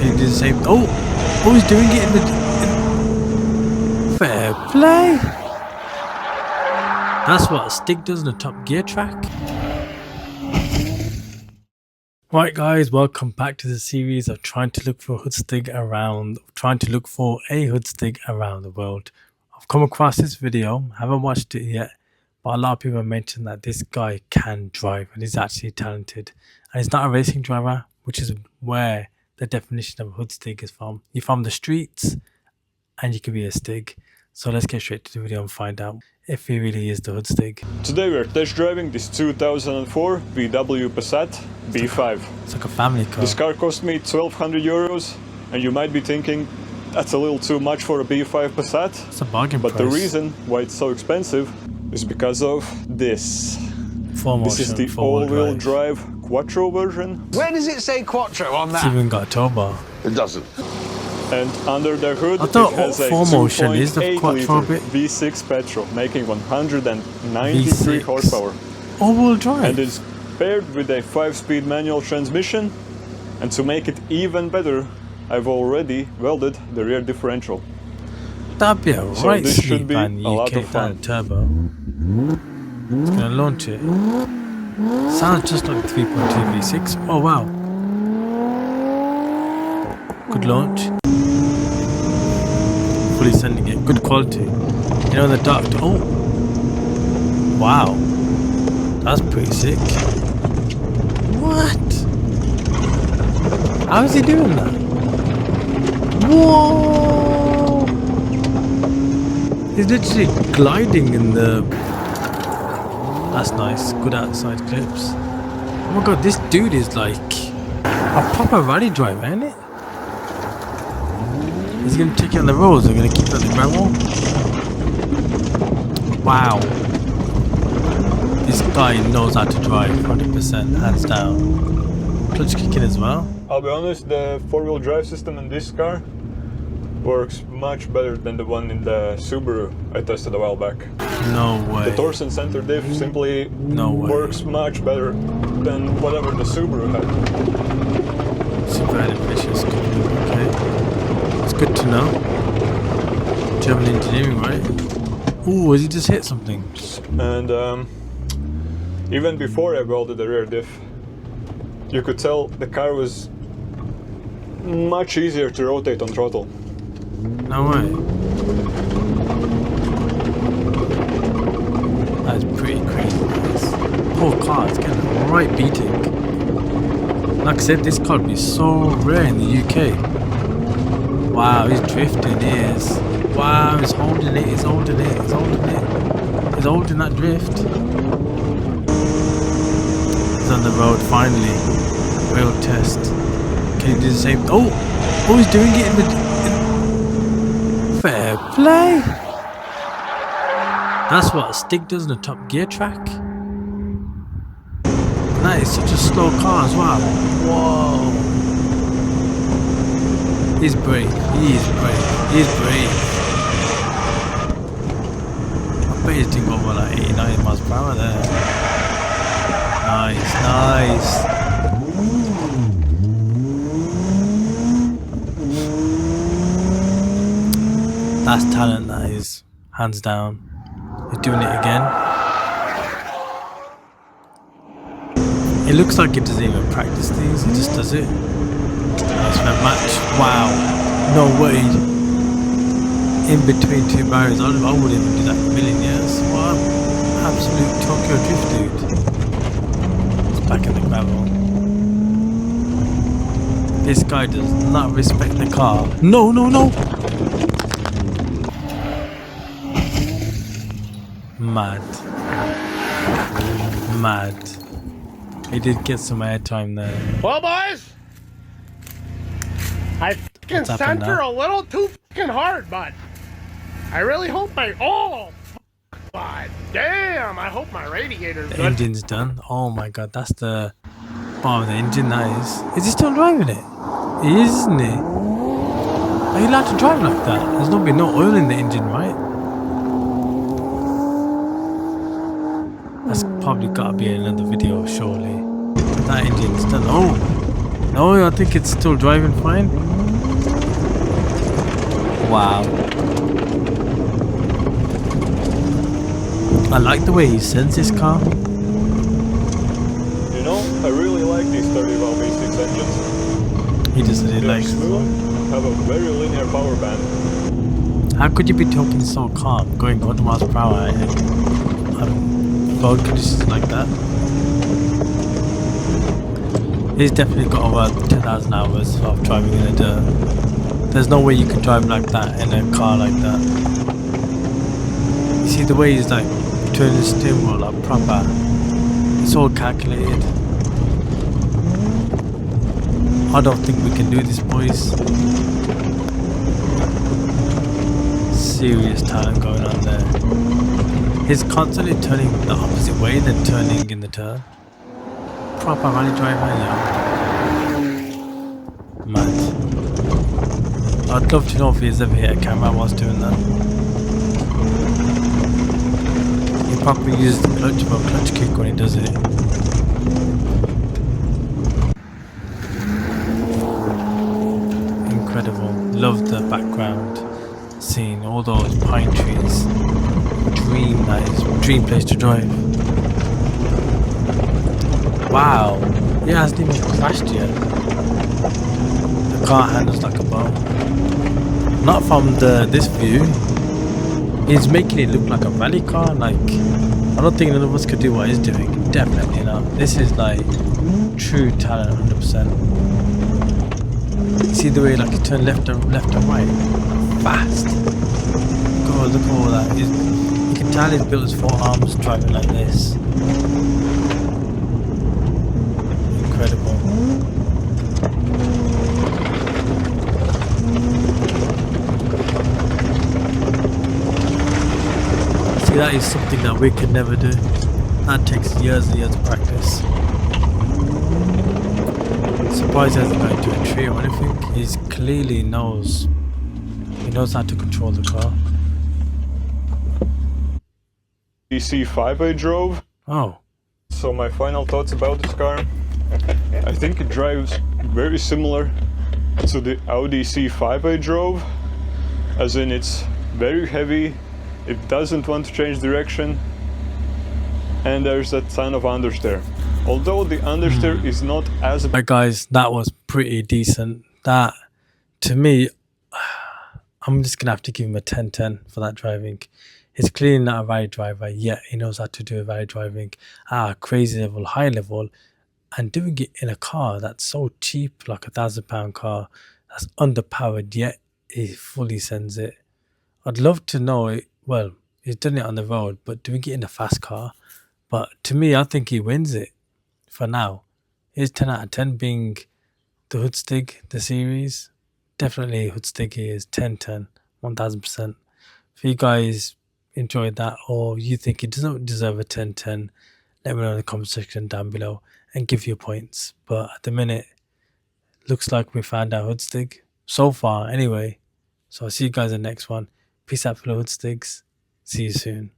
Can he do the same? Oh, he's doing it in the fair play. That's what Stig does in a Top Gear track. Right guys, welcome back to the series of trying to look for a Hoodstig around the world. I've come across this video, haven't watched it yet, but a lot of people mentioned that this guy can drive and he's actually talented. And he's not a racing driver, which is where the definition of a Hoodstig is from. You're from the streets and you can be a Stig. So let's get straight to the video and find out if he really is the Hoodstig. Today we're test driving this 2004 VW Passat B5. It's like a family car. This car cost me 1,200 euros, and you might be thinking that's a little too much for a B5 Passat. It's a bargain price. But the reason why it's so expensive is because of this. This is the all-wheel drive Quattro version. Where does it say Quattro on that? It's even got a tow bar. It doesn't. And under the hood, I thought it has a 2.8-liter V6 petrol, making 193 horsepower. All-wheel drive. And it's paired with a 5-speed manual transmission. And to make it even better, I've already welded the rear differential. That'd be a So right this should sleep be van. a lot UK of fun. turbo. It's gonna launch it. Sounds just like 3.2 V6. Oh wow. Good launch. Fully sending it. Good quality. You know the duct. Oh. Wow. That's pretty sick. What? How is he doing that? Whoa! He's literally gliding in the... That's nice. Good outside clips. Oh my god, this dude is like a proper rally driver, ain't it? Is he gonna take it on the roads or gonna keep it on the gravel? Wow. This guy knows how to drive 100%, hands down. Clutch kicking as well. I'll be honest, the 4-wheel drive system in this car works much better than the one in the Subaru I tested a while back. No way. The torsion center diff simply works much better than whatever the Subaru had. Super ambitious. Okay. It's good to know. German engineering, right? Ooh, has he just hit something? And even before I welded the rear diff, you could tell the car was much easier to rotate on throttle. No way. That's pretty crazy. This poor car is getting a right beating. Like I said, this car would be so rare in the UK. Wow, he's drifting, he is. Wow, he's holding it, he's holding it, he's holding it. He's holding that drift. He's on the road, finally. Real test. Can he do the same? Oh, he's doing it in the... Fair play. That's what Stig does in a Top Gear track. That is such a slow car as well. Whoa. He's brave. He is brave. He is brave. I bet he's doing over like 89 miles per hour there. Nice, nice. That's talent, that is. Hands down. He's doing it again. It looks like he doesn't even practice these, he just does it. Nice match. Wow. No way. In between two barriers. I wouldn't even do that in a million years. What an absolute Tokyo drift, dude. It's back in the gravel. This guy does not respect the car. No, no, no! Mad. Mad. He did get some airtime there. Well, boys, I fucking sent her a little too fucking hard, but I really hope God damn, I hope my radiator's good. The engine's done. Oh my god, that's the bottom of the engine, that is. Is he still driving it? He is, isn't he? Are you allowed to drive like that? There's not been no oil in the engine, right? That's probably gotta be another video, surely. That engine's done. Oh! No, I think it's still driving fine. Wow. I like the way he sends his car. You know, I really like these 30 valve V6 engines. He just really They're likes it. smooth, have a very linear power band. How could you be talking so calm, going 100 miles per hour in road conditions like that? He's definitely got over 10,000 hours of driving in the dirt. There's no way you can drive like that in a car like that. You see the way he's like turning the steering wheel like proper. It's all calculated. I don't think we can do this, boys. Serious talent going on there. He's constantly turning the opposite way than turning in the turn. Proper rally driver, yeah. Mad. I'd love to know if he's ever hit a camera whilst doing that. He probably uses the clutch for a clutch kick when he does it. Incredible. Love the background scene, all those pine trees. Dream, that is. Dream place to drive. Wow. It hasn't even crashed yet. The car handles like a bomb. Not from this view. He's making it look like a rally car. Like, I don't think none of us could do what he's doing. Definitely not. This is like true talent, 100%. You see the way like he turned left and right, fast. God, look at all that. You can tell he's built his 4 arms driving like this. Incredible. See, that is something that we can never do. That takes years and years of practice. Surprised he hasn't got into a tree or anything. He clearly knows. He knows how to control the car. DC5 I drove. Oh. So my final thoughts about this car. I think it drives very similar to the Audi C5 I drove. As in, it's very heavy. It doesn't want to change direction. And there's that ton of understeer. Although the understeer is not as... Right, guys, that was pretty decent. That, to me, I'm just going to have to give him a 10-10 for that driving. He's clearly not a rally driver, yet he knows how to do a rally driving at a crazy level, high level, and doing it in a car that's so cheap, like £1,000 car, that's underpowered, yet he fully sends it. I'd love to know it. Well, he's done it on the road, but doing it in a fast car. But to me, I think he wins it for now. His 10 out of 10 being the Hoodstig, the series. Definitely Hoodstig is 10-10, 1000%. If you guys enjoyed that or you think it doesn't deserve a 10-10, let me know in the comment section down below and give your points. But at the minute, looks like we found our Hoodstig. So far, anyway. So I'll see you guys in the next one. Peace out, fellow Hoodstigs. See you soon.